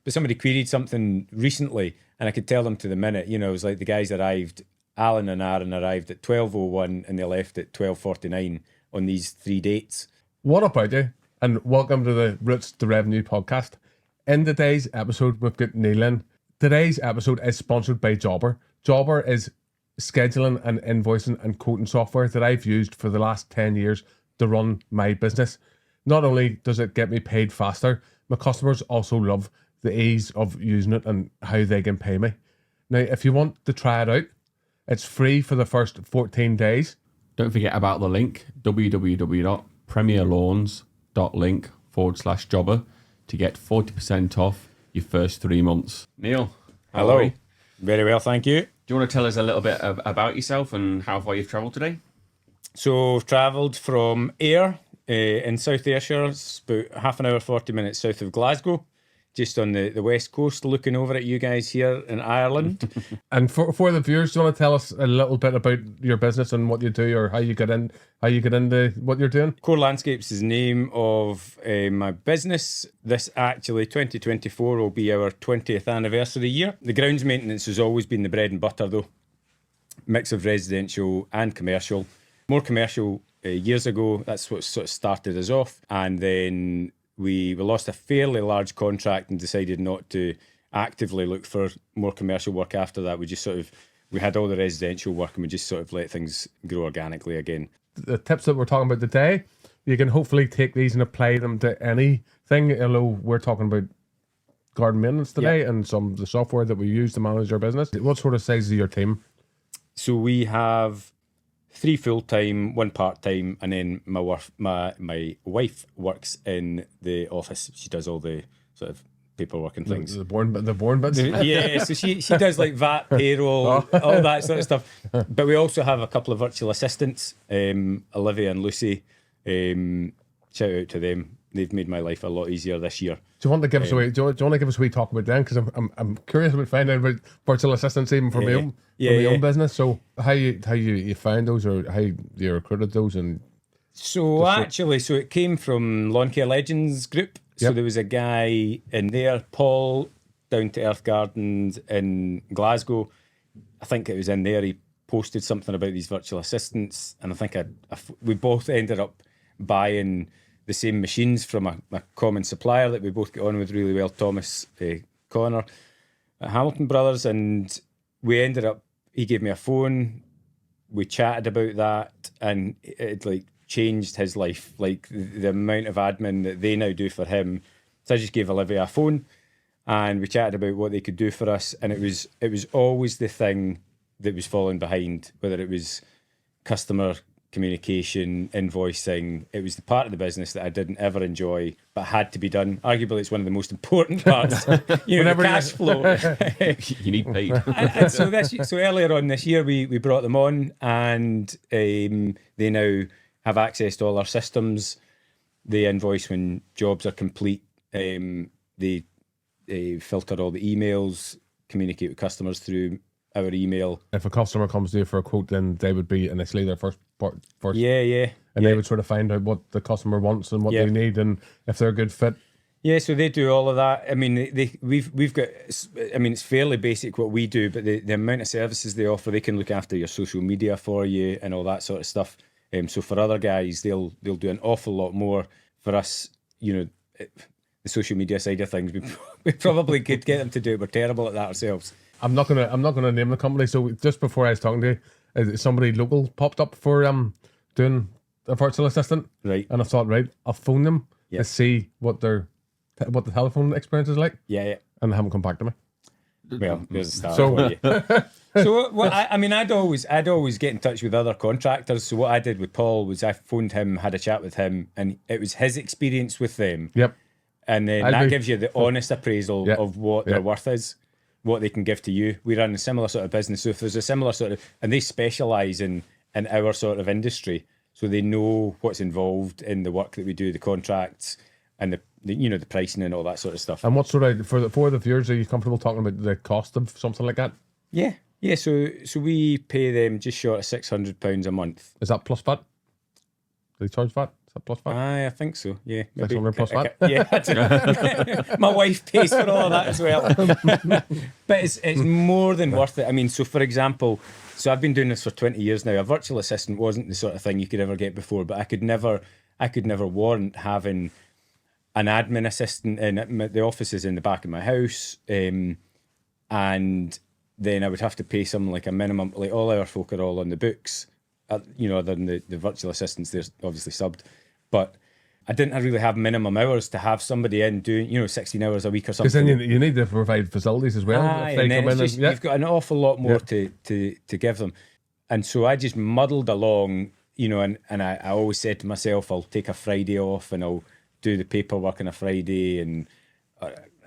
But somebody queried something recently, and I could tell them to the minute. You know, it was like the guys arrived, Alan and Aaron arrived at 12:01 and they left at 12:49 on these 3 dates. What about you? And welcome to the Roots to Revenue podcast. In today's episode, we've got Neil in. Today's episode is sponsored by Jobber. Jobber is scheduling and invoicing and quoting software that I've used for the last 10 years to run my business. Not only does it get me paid faster, my customers also love the ease of using it and how they can pay me. Now, if you want to try it out, it's free for the first 14 days. Don't forget about the link, www.premierlawns.link/jobber to get 40% off your first 3 months. Neil, how Hello. are you? Very well, thank you. Do you want to tell us a little bit about yourself and how far you've travelled today? So I've travelled from Ayr in South Ayrshire. It's about half an hour, 40 minutes south of Glasgow, just on the west coast, looking over at you guys here in Ireland. And for the viewers, do you want to tell us a little bit about your business and what you do, or how you get into what you're doing? Core Landscapes is the name of my business. This actually, 2024, will be our 20th anniversary year. The grounds maintenance has always been the bread and butter, though. Mix of residential and commercial. More commercial years ago. That's what sort of started us off. And then we lost a fairly large contract and decided not to actively look for more commercial work after that. We had all the residential work and we just sort of let things grow organically again. The tips that we're talking about today, you can hopefully take these and apply them to anything. Although we're talking about garden maintenance today and some of the software that we use to manage our business. What sort of size is your team? So we have 3 full-time, 1 part-time, and then my wife works in the office. She does all the sort of paperwork and things. The boring bits? Yeah, so she does like VAT, payroll, all that sort of stuff. But we also have a couple of virtual assistants, Olivia and Lucy. Shout out to them. They've made my life a lot easier this year. Do you want to give us a wee? Do you want to give us a wee talk about them? Because I'm curious about finding out about virtual assistants even for my own business. So how you found those, or how you recruited those, and so it came from Lawn Care Legends group. So Yep. there was a guy in there, Paul, Down to Earth Gardens in Glasgow. I think it was in there. He posted something about these virtual assistants, and I think we both ended up buying the same machines from a common supplier that we both get on with really well, Thomas Connor at Hamilton Brothers, and we ended up, he gave me a phone, we chatted about that, and it like changed his life, like the amount of admin that they now do for him. So I just gave Olivia a phone and we chatted about what they could do for us, and it was always the thing that was falling behind, whether it was customer communication, invoicing. It was the part of the business that I didn't ever enjoy, but had to be done. Arguably, it's one of the most important parts. The cash flow. You need paid. and so earlier on this year, we brought them on, and they now have access to all our systems. They invoice when jobs are complete. They filter all the emails, communicate with customers through our email. if a customer comes to you for a quote, then they would be initially their first. Yeah. And they would sort of find out what the customer wants and what they need, and if they're a good fit. Yeah, so they do all of that. I mean, we've got. I mean, it's fairly basic what we do, but the amount of services they offer, they can look after your social media for you and all that sort of stuff. So for other guys, they'll do an awful lot more. For us, the social media side of things, we probably could get them to do it. We're terrible at that ourselves. I'm not gonna name the company. So just before I was talking to you, somebody local popped up for doing a virtual assistant, Right. And I thought, right, I'll phone them to see what the telephone experience is like. Yeah. And they haven't come back to me. Well, there's a start. So- for you. So what I'd always get in touch with other contractors. So what I did with Paul was I phoned him, had a chat with him, and it was his experience with them. Yep. And then that gives you the honest appraisal of what their worth is, what they can give to you. We run a similar sort of business. So if there's a similar sort of, and they specialise in our sort of industry, so they know what's involved in the work that we do, the contracts, and the pricing and all that sort of stuff. And what sort of, for the viewers, are you comfortable talking about the cost of something like that? Yeah. So we pay them just short of £600 a month. Is that plus VAT? Do they charge VAT? Is that plus VAT? Aye, I think so. Yeah, maybe. 600 plus VAT? Yeah, I don't know. My wife pays for all of that as well. But it's more than worth it. I mean, so for example, so I've been doing this for 20 years now. A virtual assistant wasn't the sort of thing you could ever get before, but I could never warrant having an admin assistant in the offices in the back of my house, and then I would have to pay something like a minimum. Like all our folk are all on the books, other than the virtual assistants, they're obviously subbed, but I didn't really have minimum hours to have somebody in doing 16 hours a week or something. Because then you need to provide facilities as well. Aye, and then you've got an awful lot more to give them, and so I just muddled along, and I always said to myself, I'll take a Friday off and I'll do the paperwork on a Friday, and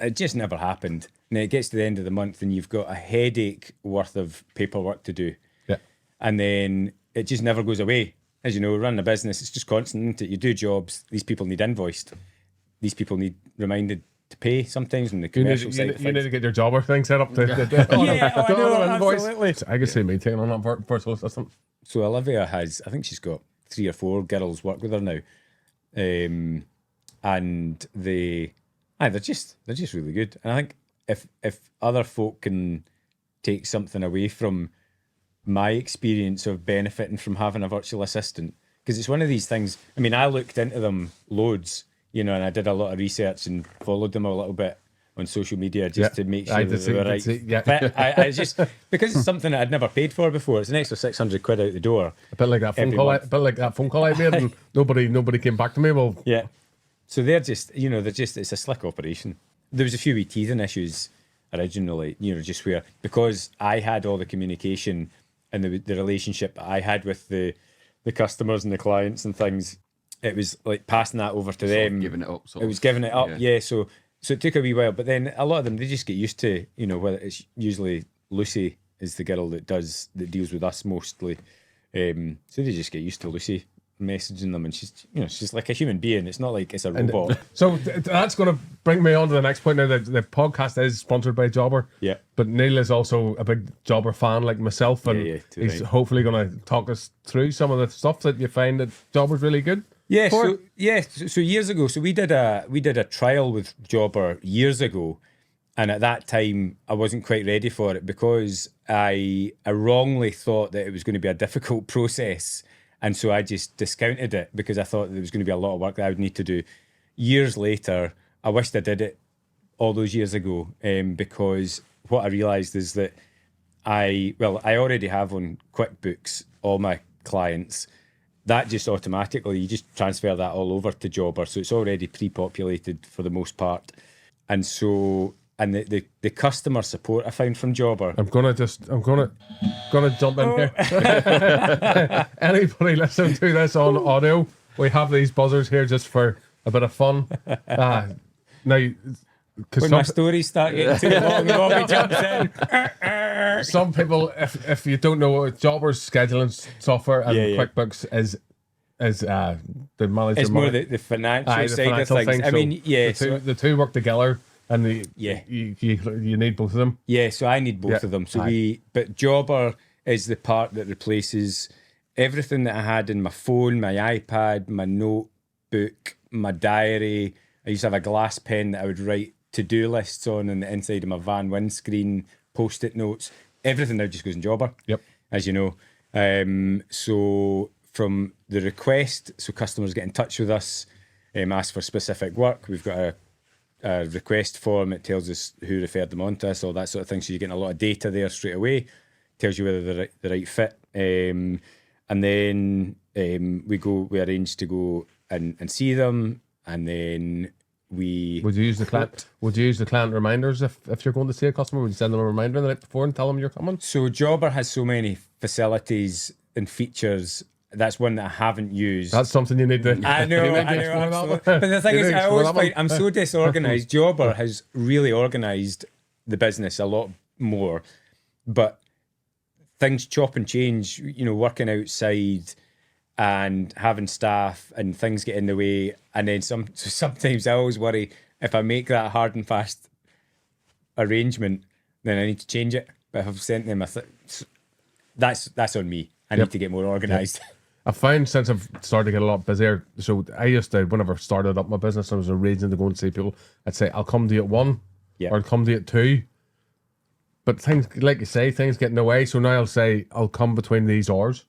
it just never happened. And it gets to the end of the month and you've got a headache worth of paperwork to do. Yeah. And then it just never goes away. As you know, running a business, it's just constant, isn't it? You do jobs, these people need invoiced. These people need reminded to pay sometimes on the commercial side. You need to get your jobber thing set up to I know, absolutely. I can see me taking on that virtual assistant. So Olivia I think she's got 3 or 4 girls work with her now. And they're just really good. And I think if other folk can take something away from my experience of benefiting from having a virtual assistant, because it's one of these things. I mean, I looked into them loads, and I did a lot of research and followed them a little bit on social media just to make sure that they were right. But I just, because it's something that I'd never paid for before, it's an extra 600 quid out the door. A bit like that phone call I made, and nobody came back to me. Well, yeah. So they're just, it's a slick operation. There was a few wee teething issues originally, just where, because I had all the communication and the relationship I had with the customers and the clients and things, it was like passing that over to them. Giving it up. It was giving it up, yeah. So it took a wee while, but then a lot of them, they just get used to, whether it's usually Lucy is the girl that deals with us mostly. So they just get used to Lucy messaging them, and she's like a human being. It's not like it's a robot. So that's going to bring me on to the next point now. That the podcast is sponsored by Jobber. Yeah. But Neil is also a big Jobber fan like myself, and he's hopefully going to talk us through some of the stuff that you find that Jobber's really good. Yeah. So years ago, we did a trial with Jobber years ago, and at that time I wasn't quite ready for it because I wrongly thought that it was going to be a difficult process. And so I just discounted it because I thought there was going to be a lot of work that I would need to do. Years later, I wished I did it all those years ago, because what I realised is that I already have on QuickBooks all my clients. That just automatically, you just transfer that all over to Jobber. So it's already pre-populated for the most part. And so... And the customer support I found from Jobber. I'm gonna jump in here. Anybody listening to this on audio, we have these buzzers here just for a bit of fun. Now, when my stories start getting too long, Robbie jumps in. Some people, if you don't know what Jobber's scheduling software and QuickBooks is the manager. It's more the financial side of things. I mean, the two work together. And you need both of them. Yeah, so I need both of them. But Jobber is the part that replaces everything that I had in my phone, my iPad, my notebook, my diary. I used to have a glass pen that I would write to-do lists on the inside of my van windscreen, post-it notes. Everything now just goes in Jobber. Yep. As you know. So from the request, so customers get in touch with us, ask for specific work. We've got a request form. It tells us who referred them on to us, all that sort of thing. So you're getting a lot of data there straight away. Tells you whether they're the right fit. And then we arrange to go and see them, and then would you use the client reminders if you're going to see a customer? Would you send them a reminder the night before and tell them you're coming? So Jobber has so many facilities and features. That's one that I haven't used. That's something you need to. I know. Absolutely. But the thing is, I always find I'm so disorganized. Jobber has really organized the business a lot more, but things chop and change. Working outside and having staff and things get in the way, and then sometimes I always worry if I make that hard and fast arrangement, then I need to change it. But if I've sent them that's on me. I need to get more organised. I found since I've started to get a lot busier. So I used to, whenever I started up my business, I was arranging to go and see people. I'd say, I'll come to you at 1 Yeah. or I'll come to you at 2. But things, like you say, things get in the way. So now I'll say, I'll come between these hours.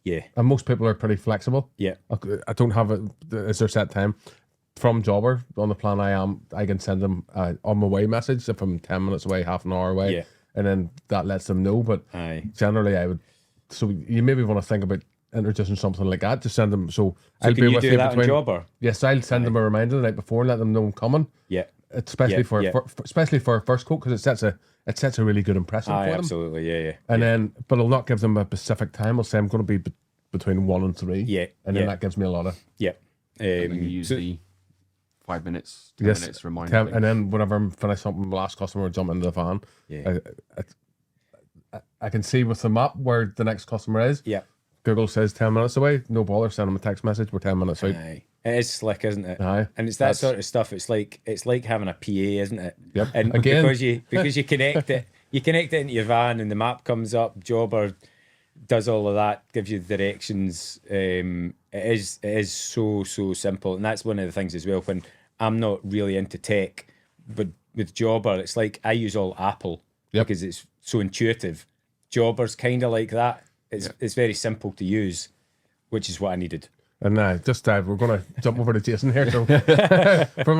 Yeah. And most people are pretty flexible. Yeah. I don't have it. Is there set time? From Jobber, on the plan I can send them on my way message if I'm 10 minutes away, half an hour away. Yeah. And then that lets them know. But Aye. generally I would, so you maybe want to think about introducing something like that to send them. So So I'll can be you with do you that between. on Jobber? Yes, I'll send them a reminder the night before and let them know I'm coming. Yeah. Especially especially for a first quote, because it sets a really good impression Aye, for them. absolutely. Yeah. And then, but I'll not give them a specific time. I'll say I'm going to be between 1 and 3. Yeah. And then that gives me a lot of. Yeah. And then you use the 5 minutes, 10 Yes, minutes reminder. and then whenever I'm finished something, my last customer will jump into the van. Yeah. I can see with the map where the next customer is. Yeah. Google says 10 minutes away. No bother, send them a text message. We're 10 minutes out. Aye. It is slick, isn't it? Aye. And it's that sort of stuff. It's like having a PA, isn't it? Yep. And Again. because you connect it, into your van, and the map comes up. Jobber does all of that, gives you the directions. It is so simple, and that's one of the things as well. When I'm not really into tech, but with Jobber, it's like I use all Apple because it's so intuitive. Jobber's kind of like that. It's very simple to use, which is what I needed. And we're going to jump over to Jason here. So, from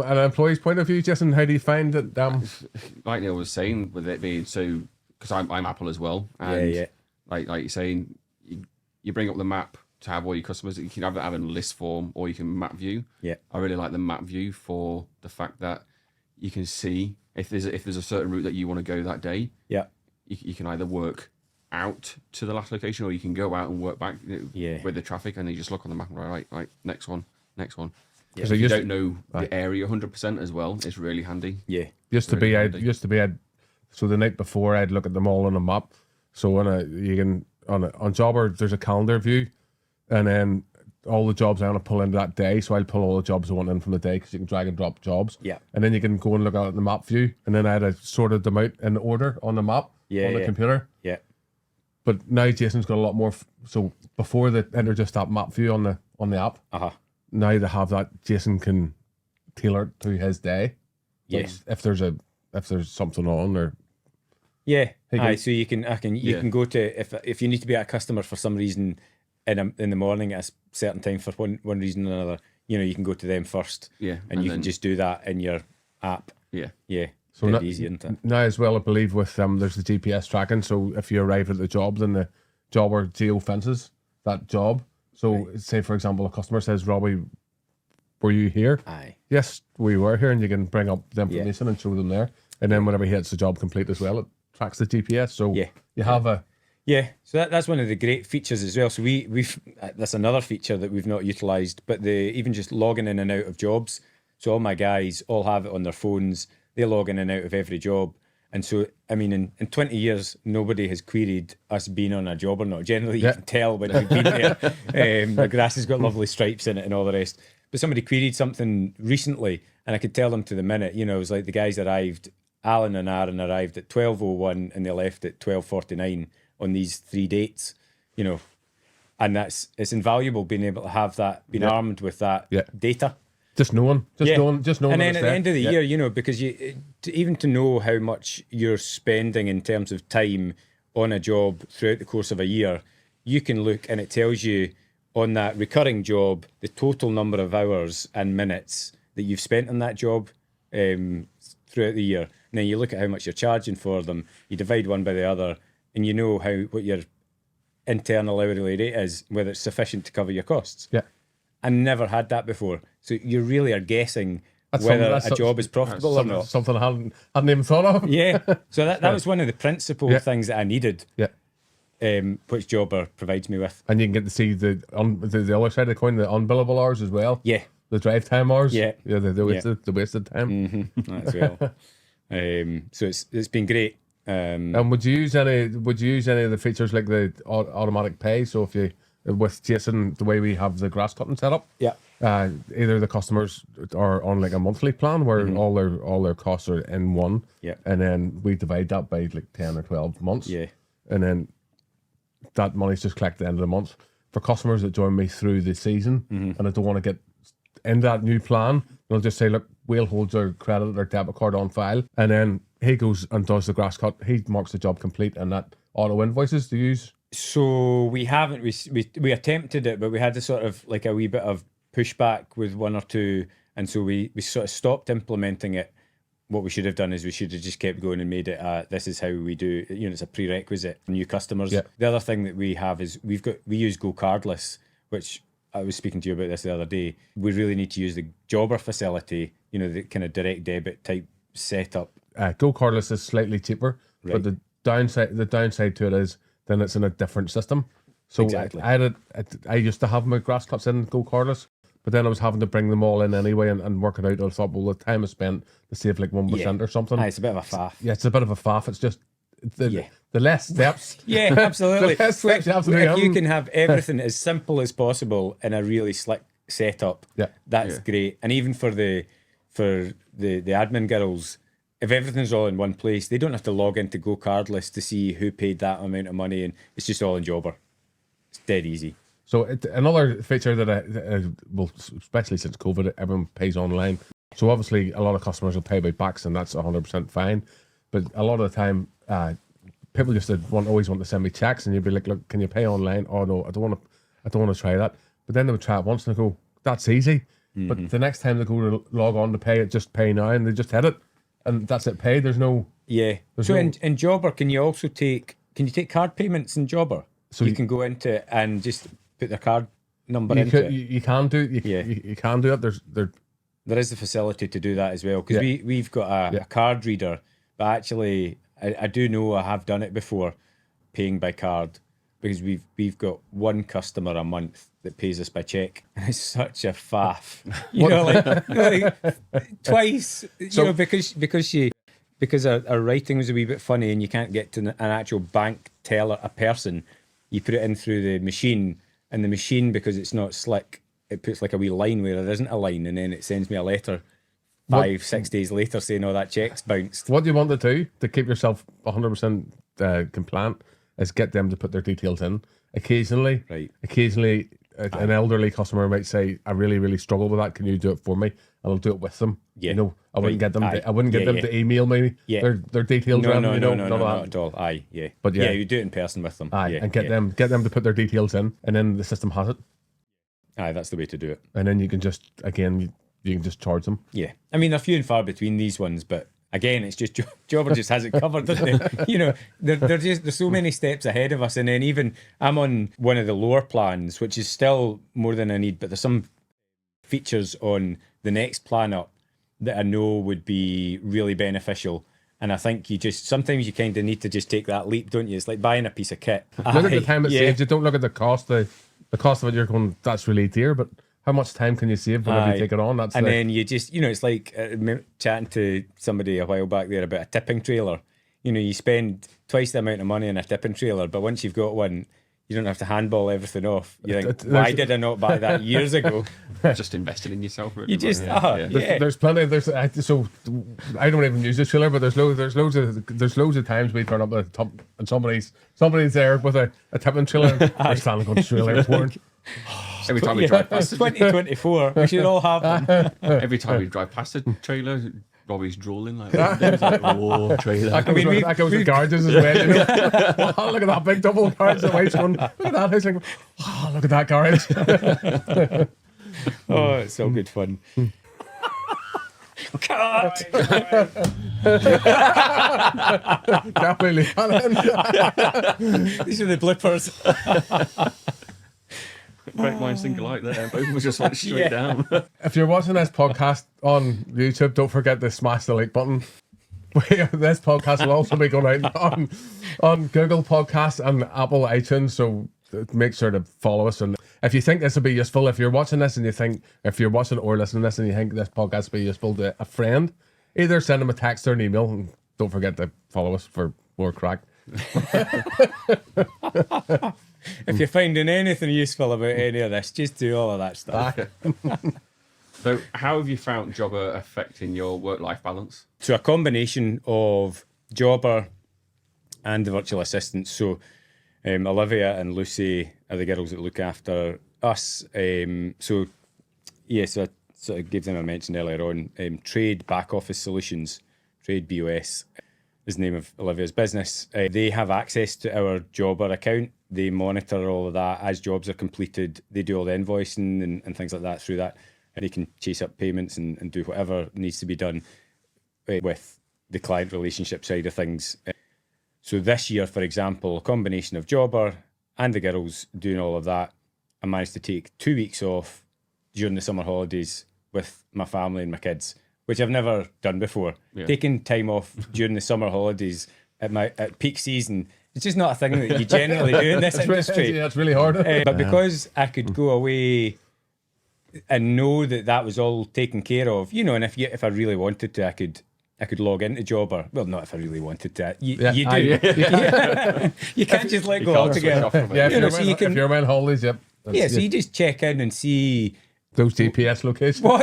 an employee's point of view, Jason, how do you find it? Like Neil was saying, with it being so, because I'm Apple as well, and like you're saying, you bring up the map to have all your customers. You can have it in a list form, or you can map view. Yeah, I really like the map view for the fact that you can see if there's a certain route that you want to go that day. Yeah, you can either work out to the last location, or you can go out and work back with the traffic, and then you just look on the map and right, next one. Yeah. If you don't know the area 100% as well, it's really handy. Yeah. Used to be, so the night before I'd look at them all on a map. So on Jobber, there's a calendar view, and then all the jobs I want to pull into that day. So I'll pull all the jobs I want in from the day, because you can drag and drop jobs. Yeah. And then you can go and look at the map view, and then I had sorted them out in order on the map on the computer. Yeah. But now Jason's got a lot more. So before they introduced that map view on the app, now they have that, Jason can tailor it to his day. Yeah. Like if there's something on, or so you can go to, if you need to be at a customer for some reason in the morning at a certain time for one reason or another, you can go to them first. Yeah. And you can just do that in your app. Yeah. Yeah. So very easy, isn't it? Now as well, I believe with there's the GPS tracking. So if you arrive at the job, then the jobber geo-fences that job. So say, for example, a customer says, Robbie, were you here? Aye. Yes, we were here, and you can bring up the information and show them there. And then whenever he hits the job complete as well, it tracks the GPS. So you have a... Yeah, so that's one of the great features as well. So we've that's another feature that we've not utilised, but even just logging in and out of jobs. So all my guys all have it on their phones. They log in and out of every job. And so, I mean, in 20 years, nobody has queried us being on a job or not. Generally, you can tell when you've been there. The grass has got lovely stripes in it and all the rest. But somebody queried something recently, and I could tell them to the minute. It was like the guys arrived, Alan and Aaron arrived at 12:01 and they left at 12:49 on these 3 dates, and it's invaluable being able to have that, being armed with that data. Just knowing. Knowing. And then at the end of the year, because even to know how much you're spending in terms of time on a job throughout the course of a year, you can look and it tells you on that recurring job the total number of hours and minutes that you've spent on that job throughout the year. And then you look at how much you're charging for them, you divide one by the other, and you know what your internal hourly rate is, whether it's sufficient to cover your costs. Yeah. I never had that before. So you really are guessing whether a job is profitable or not. Something I hadn't even thought of. Yeah. So that was one of the principal things that I needed. Yeah. Which Jobber provides me with. And you can get to see the other side of the coin, the unbillable hours as well. Yeah. The drive time hours. Yeah. Yeah, the wasted time. Mm-hmm. As well. So it's been great. And would you use any of the features like the automatic pay? So if you, with Jason, the way we have the grass cutting set up, either the customers are on like a monthly plan where all their costs are in one, and then we divide that by like 10 or 12 months, and then that money's just collected at the end of the month. For customers that join me through the season and I don't want to get in that new plan, they'll just say, look, we'll hold their credit or debit card on file. And then he goes and does the grass cut. He marks the job complete, and that auto invoices to use. So we haven't, we attempted it, but we had a sort of like a wee bit of pushback with one or two. And so we sort of stopped implementing it. What we should have done is we should have just kept going and made it this is how we do, you know, it's a prerequisite for new customers. Yeah. The other thing that we have is we use Go Cardless, which I was speaking to you about this the other day. We really need to use the Jobber facility, you know, the kind of direct debit type setup. Go Cardless is slightly cheaper, Right. but the downside to it is then it's in a different system. So Exactly. I used to have my grass cuts in Go Cardless, but then I was having to bring them all in anyway and work it out. I thought, well, the time I spent to save like 1% or something. It's a bit of a faff. Yeah, it's a bit of a faff. It's just the Yeah. less steps. Yeah, absolutely. The less steps you have to do. If you can have everything as simple as possible in a really slick setup, Yeah. that's great. And even for the admin girls, if everything's all in one place, they don't have to log into Go Cardless to see who paid that amount of money, and it's just all in Jobber. It's dead easy. So another feature that well, especially since COVID, everyone pays online. So obviously a lot of customers will pay by backs, and that's 100% fine. But a lot of the time, people just always want to send me checks, and you'd be like, "Look, can you pay online?" Oh no, I don't want to try that. But then they would try it once and they go, "That's easy." But the next time they go to log on to pay it, just pay now, and they just hit it, and that's it. Pay. There's no. Yeah. So in Jobber, can you take card payments in Jobber? So you can go into it and just put their card number into it. You can do it. You can do it. There is the facility to do that as well, because we've got a card reader, but actually I do know I have done it before, paying by card, because we've got one customer a month that pays us by check, and it's such a faff, like twice, because our writing was a wee bit funny, and you can't get to an actual bank teller, a person. You put it in through the machine, and the machine, because it's not slick, it puts like a wee line where there isn't a line, and then it sends me a letter 5-6 days later saying, "Oh, that check's bounced." What do you want to do to keep yourself 100% compliant is get them to put their details in. Occasionally, an elderly customer might say, "I really, really struggle with that. Can you do it for me?" And I'll do it with them. Yeah. You know, I wouldn't get them. I wouldn't get them to email me their details. No, not at all. Aye, yeah. But yeah, you do it in person with them. Aye, and get them to put their details in, and then the system has it. Aye, that's the way to do it. And then you can just you can just charge them. Yeah, I mean they're few and far between these ones, but again, it's just Jobber just has it covered, doesn't they? You know, there's so many steps ahead of us, and then even I'm on one of the lower plans, which is still more than I need, but there's some features on the next plan up that I know would be really beneficial. And I think sometimes you kind of need to just take that leap, don't you? It's like buying a piece of kit. Look at the time it saves you. Don't look at the cost. The cost of it, you're going, that's really dear, but how much time can you save whenever you take it on? Then you just, it's like chatting to somebody a while back there about a tipping trailer. You spend twice the amount of money on a tipping trailer, but once you've got one, you don't have to handball everything off. You think, why did I not buy that years ago? Just invested in yourself. Really, You just, There's plenty. So I don't even use this trailer, but there's loads of times we turn up at the top and somebody's there with a tipping trailer. We're standing on trailer porn. Every time we drive past 2024, we should all have them. Every time we drive past the trailer, Robbie's drooling like, oh, trailer. That goes with garages as well. You know? Oh, look at that big double garage. The wife's going, look at that. He's like, oh, look at that garage. Oh, it's so good fun. Cut! Can't really cut in. These are the blippers. Great minds think alike there. Both of us just went straight down. If you're watching this podcast on YouTube, don't forget to smash the like button. This podcast will also be going out on Google Podcasts and Apple iTunes, so make sure to follow us. And if you think this will be useful, if you're watching this and if you're watching or listening to this and you think this podcast will be useful to a friend, either send them a text or an email, and don't forget to follow us for more crack. If you're finding anything useful about any of this, just do all of that stuff. So how have you found Jobber affecting your work-life balance? So a combination of Jobber and the virtual assistant. So Olivia and Lucy are the girls that look after us. So I sort of gave them a mention earlier on. Trade Back Office Solutions, Trade BOS is the name of Olivia's business. They have access to our Jobber account. They monitor all of that as jobs are completed. They do all the invoicing and things like that through that. And they can chase up payments and do whatever needs to be done with the client relationship side of things. So this year, for example, a combination of Jobber and the girls doing all of that, I managed to take 2 weeks off during the summer holidays with my family and my kids, which I've never done before. Yeah. Taking time off during the summer holidays at peak season, it's just not a thing that you generally do in this industry. That's really hard. But because I could go away and know that was all taken care of, and if I really wanted to, I could log into Jobber. Well, not if I really wanted to. You do. You can't just let go altogether. If you're away on holidays, yep. So you just check in and see those GPS locations. What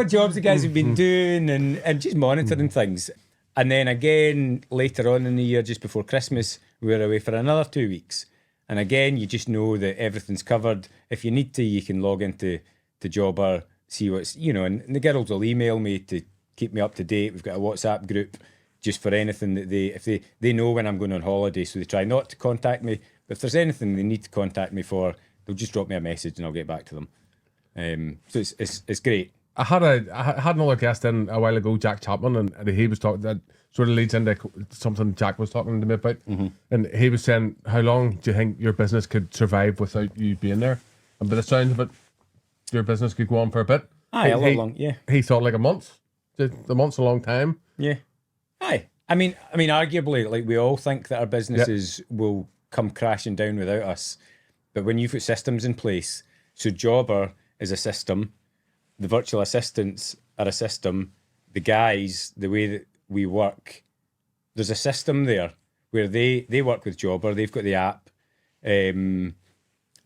jobs the guys have been doing and just monitoring things. And then again, later on in the year, just before Christmas, we were away for another 2 weeks. And again, you just know that everything's covered. If you need to, you can log into Jobber, see what's, and the girls will email me to keep me up to date. We've got a WhatsApp group just for anything that if they know when I'm going on holiday, so they try not to contact me. But if there's anything they need to contact me for, they'll just drop me a message and I'll get back to them. So it's great. I had another guest in a while ago, Jack Chapman, and he was talking, that sort of leads into something Jack was talking to me about. Mm-hmm. And he was saying, how long do you think your business could survive without you being there? And by the sound of it, your business could go on for a bit. Aye, a long, yeah. He thought like a month. A month's a long time. Yeah. Aye. I mean, arguably, like we all think that our businesses will come crashing down without us. But when you've got systems in place, so Jobber is a system, the virtual assistants are a system, the guys, the way that we work, there's a system there where they work with Jobber, they've got the app.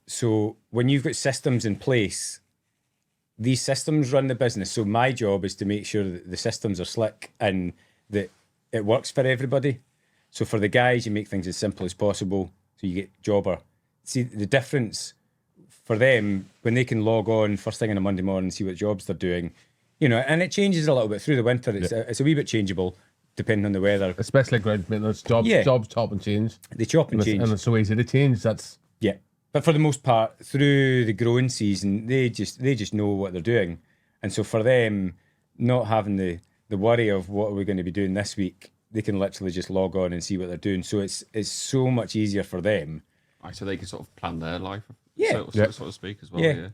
So when you've got systems in place, these systems run the business. So my job is to make sure that the systems are slick and that it works for everybody. So for the guys, you make things as simple as possible. So you get Jobber. See, the difference for them, when they can log on first thing on a Monday morning and see what jobs they're doing, and it changes a little bit through the winter. It's a wee bit changeable depending on the weather. Especially ground maintenance jobs chop and change. They chop and change. And it's so easy to change. Yeah. But for the most part, through the growing season, they just know what they're doing. And so for them, not having the worry of what are we going to be doing this week, they can literally just log on and see what they're doing. So it's so much easier for them. So they can sort of plan their life, so to speak, as well. Yeah.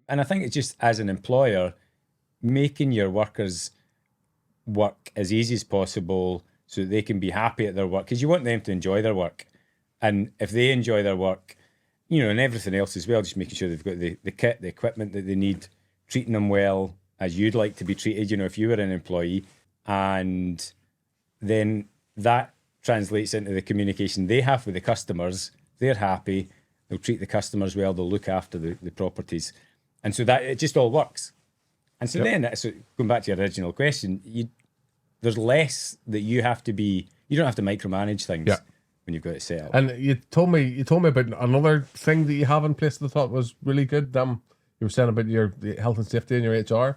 And I think it's just, as an employer, making your workers work as easy as possible so that they can be happy at their work, because you want them to enjoy their work. And if they enjoy their work, and everything else as well, just making sure they've got the kit, the equipment that they need, treating them well as you'd like to be treated, if you were an employee. And then that translates into the communication they have with the customers. They're happy, they'll treat the customers well, they'll look after the properties. And so that it just all works. And so then, going back to your original question, there's less that you don't have to micromanage things. Yeah. When you've got it set up. And you told me about another thing that you have in place that I thought was really good. You were saying about your health and safety and your HR.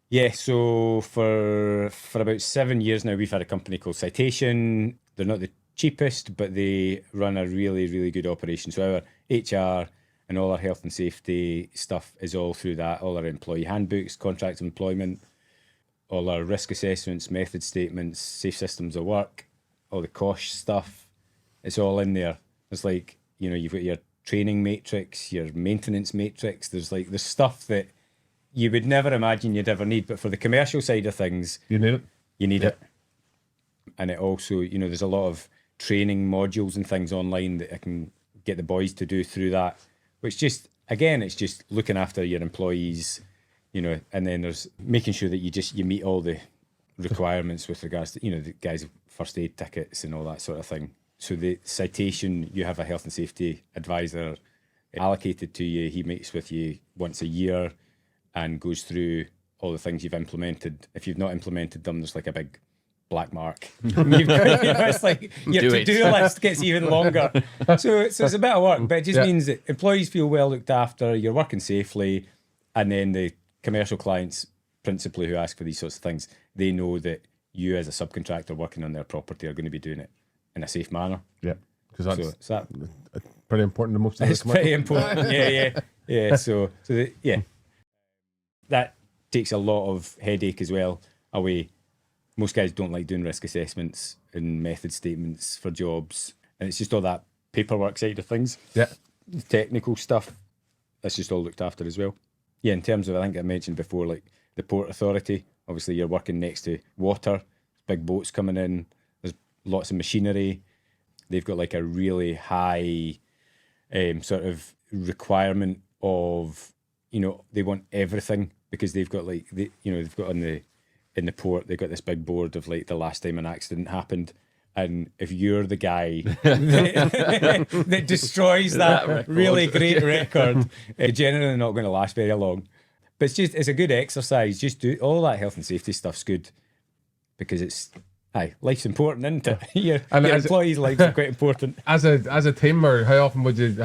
Yeah, so for about 7 years now, we've had a company called Citation. They're not the cheapest, but they run a really, really good operation. So our HR and all our health and safety stuff is all through that. All our employee handbooks, contract of employment, all our risk assessments, method statements, safe systems of work, all the COSH stuff. It's all in there. It's like, you've got your training matrix, your maintenance matrix. There's stuff that you would never imagine you'd ever need. But for the commercial side of things, you need it. You need it. And it also, there's a lot of training modules and things online that I can get the boys to do through that, which it's just looking after your employees, and then there's making sure that you meet all the requirements with regards to, the guys' first aid tickets and all that sort of thing. So the Citation, you have a health and safety advisor allocated to you. He meets with you once a year and goes through all the things you've implemented. If you've not implemented them, there's like a big black mark. It's like your to-do list gets even longer. So it's a bit of work, but it just means that employees feel well looked after, you're working safely, and then the commercial clients, principally who ask for these sorts of things, they know that you as a subcontractor working on their property are going to be doing it in a safe manner. Yeah, because that's that pretty important to most of it's pretty important. Yeah. So that takes a lot of headache as well away. Most guys don't like doing risk assessments and method statements for jobs, and it's just all that paperwork side of things. Yeah, the technical stuff, that's just all looked after as well. Yeah, in terms of, I think I mentioned before, like the Port Authority, obviously you're working next to water, big boats coming in, there's lots of machinery. They've got like a really high sort of requirement of, they want everything, because they've got like, they've got in the port, they've got this big board of like the last time an accident happened. And if you're the guy that destroys that really great record, you're generally not going to last very long. But it's a good exercise. Just do all that health and safety stuff's good, because life's important, isn't it? Your employees' lives are quite important. As a team, or how often would you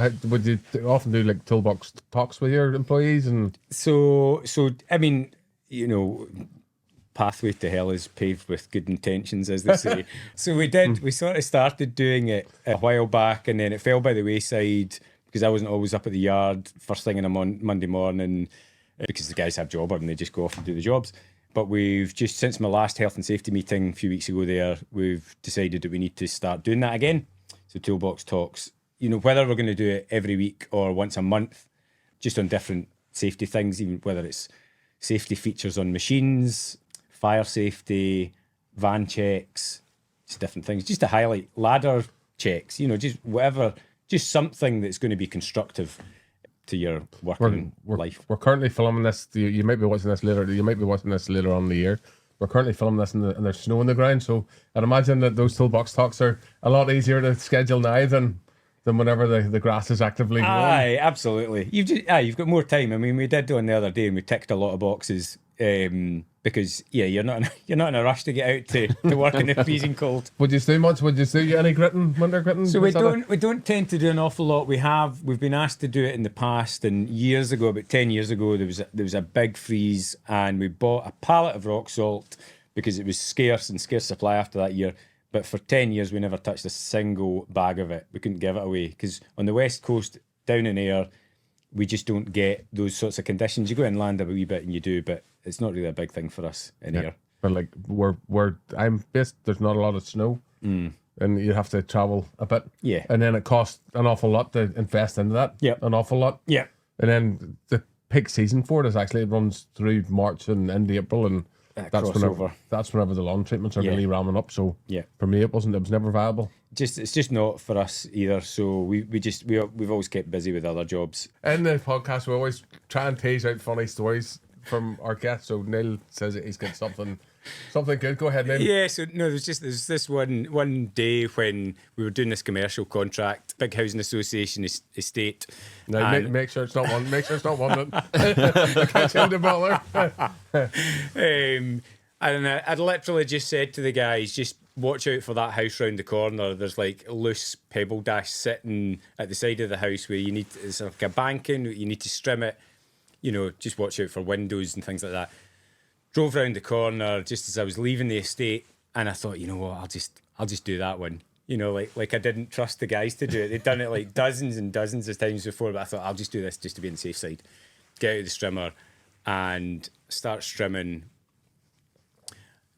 often do like toolbox talks with your employees? And so I mean, pathway to hell is paved with good intentions, as they say. So we sort of started doing it a while back, and then it fell by the wayside because I wasn't always up at the yard first thing in a Monday morning, because the guys have jobber and they just go off and do the jobs. But we've just, since my last health and safety meeting a few weeks ago there, we've decided that we need to start doing that again. So toolbox talks, whether we're going to do it every week or once a month, just on different safety things, even whether it's safety features on machines, fire safety, van checks, just different things, just to highlight ladder checks, just whatever, just something that's going to be constructive to your working life. We're currently filming this. You might be watching this later. You might be watching this later on in the year. We're currently filming this and there's snow on the ground. So I'd imagine that those toolbox talks are a lot easier to schedule now than whenever the grass is actively growing. Aye, absolutely. You've got more time. I mean, we did one the other day and we ticked a lot of boxes. Because you're not in a rush to get out to work in the freezing cold. Would you do much? Would you do any gritting, winter gritting? So we don't tend to do an awful lot. We've been asked to do it in the past, and years ago, about 10 years ago, there was a big freeze, and we bought a pallet of rock salt because it was scarce supply after that year. But for 10 years, we never touched a single bag of it. We couldn't give it away because on the west coast, down in Ayr, we just don't get those sorts of conditions. You go inland a wee bit and you do, but it's not really a big thing for us in here. But like I'm based, there's not a lot of snow, and you have to travel a bit. Yeah, and then it costs an awful lot to invest into that. Yeah, an awful lot. Yeah, and then the peak season for it is actually, it runs through March and into April, and that's whenever the lawn treatments are really ramming up. So for me, it was never viable. It's just not for us either. So we've always kept busy with other jobs. In the podcast, we always try and tease out funny stories from our guests. So Neil says that he's got something good. Go ahead, Neil. Yeah. So no, there's this one day when we were doing this commercial contract, big housing association estate. Now make sure it's not one. Make sure it's not one that catch him to butler. And I'd literally just said to the guys, just watch out for that house round the corner. There's like loose pebble dash sitting at the side of the house where it's like a banking, you need to strim it. Just watch out for windows and things like that. Drove round the corner just as I was leaving the estate, and I thought, what, I'll just do that one. Like I didn't trust the guys to do it. They'd done it like dozens and dozens of times before, but I thought I'll just do this just to be on the safe side. Get out of the strimmer and start strimming,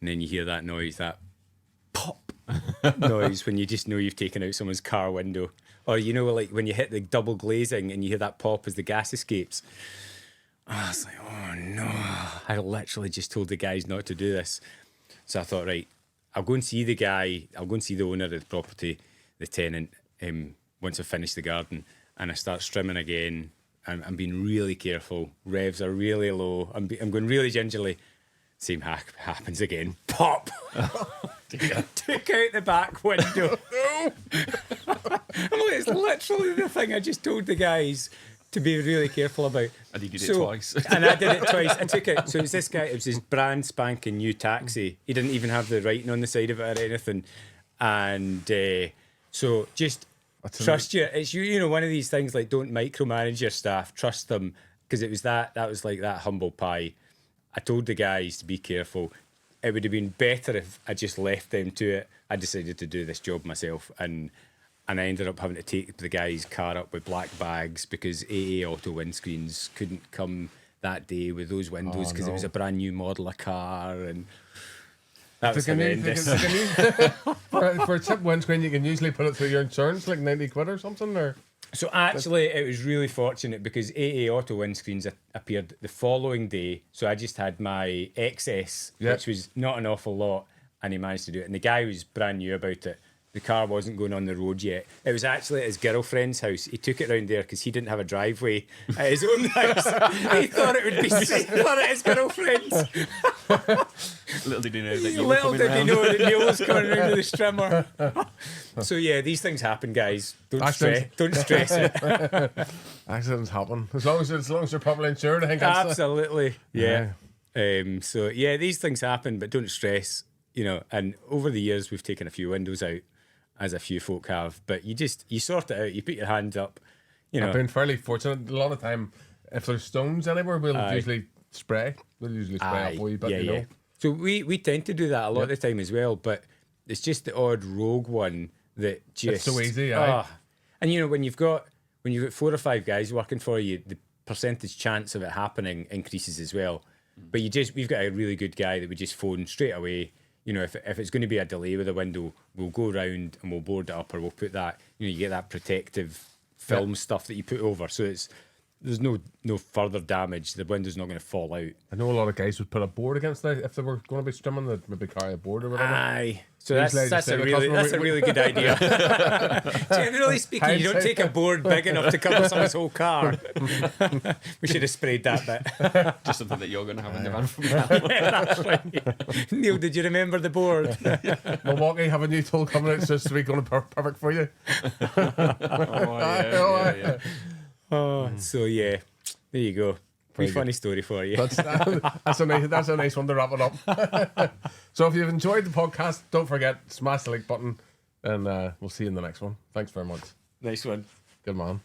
and then you hear that noise, that pop noise when you just know you've taken out someone's car window, or like when you hit the double glazing and you hear that pop as the gas escapes. I was like, oh no, I literally just told the guys not to do this. So I thought, right, I'll go and see the guy, I'll go and see the owner of the property, the tenant, once I've finished the garden, and I start strimming again. I'm being really careful. Revs are really low. I'm going really gingerly. Same happens again. Pop! Took out the back window. I'm like, it's literally the thing I just told the guys to be really careful about. And you did it twice. And I did it twice. I took it. So it was this guy. It was his brand spanking new taxi. He didn't even have the writing on the side of it or anything. And so just trust you. It's you know, one of these things like don't micromanage your staff. Trust them, because it was that was like that humble pie. I told the guys to be careful. It would have been better if I just left them to it. I decided to do this job myself, and I ended up having to take the guy's car up with black bags because AA Auto windscreens couldn't come that day with those windows because it was a brand new model of car, and that was horrendous. For a chip windscreen, you can usually put it through your insurance, like 90 quid or something, or... So actually, it was really fortunate because AA Auto windscreens appeared the following day. So I just had my XS, which was not an awful lot, and he managed to do it. And the guy was brand new about it. The car wasn't going on the road yet. It was actually at his girlfriend's house. He took it round there because he didn't have a driveway at his own house. He thought it would be safer at his girlfriend's. Little did he know that Neil was coming around with the strimmer. So yeah, these things happen, guys. Don't stress it. Accidents happen as long as they're properly insured. I think that's absolutely so yeah, these things happen, but don't stress. You know, and over the years we've taken a few windows out, as a few folk have. But you sort it out. You put your hands up. You know, I've been fairly fortunate. A lot of time, if there's stones anywhere, we'll usually spray. We'll usually spray up a wee bit. You know. So we tend to do that a lot of the time as well. But it's just the odd rogue one that just it's so easy. And you know, when you've got 4 or 5 guys working for you, the percentage chance of it happening increases as well. But we've got a really good guy that we just phone straight away. You know, if it's going to be a delay with a window, we'll go round and we'll board it up, or we'll put that, you know, you get that protective film stuff that you put over, so there's no further damage. The window's not going to fall out. I know a lot of guys would put a board against that if they were going to be strimming. They'd maybe carry a board or whatever. Aye. So that's a really good idea. Generally speaking, you don't take a board big enough to cover someone's whole car. We should have sprayed that bit. Just something that you're going to have in the van from now. That's right. Neil, did you remember the board? Milwaukee have a new tool coming out. It's just going to be perfect for you. So yeah, there you go. Pretty funny story for you. That's a nice one to wrap it up. So if you've enjoyed the podcast, don't forget, smash the like button, and we'll see you in the next one. Thanks very much. Nice one. Good man.